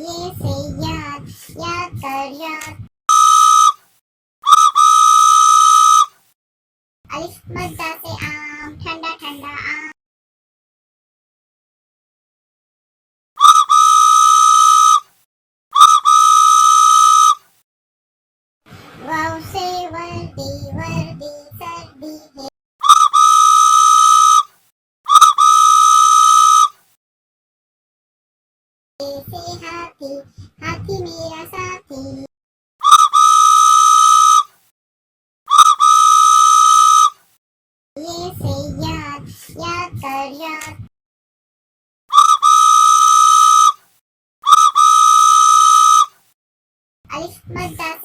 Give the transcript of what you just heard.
ये से याद याद कर याद अलिफ मद्दा से आम ठंडा ठंडा आम वाव से वर्दी वर्दी सर्दी है से हाथी हाथी मेरा साथी ये से याद याद कर याद अलिफ मद्दा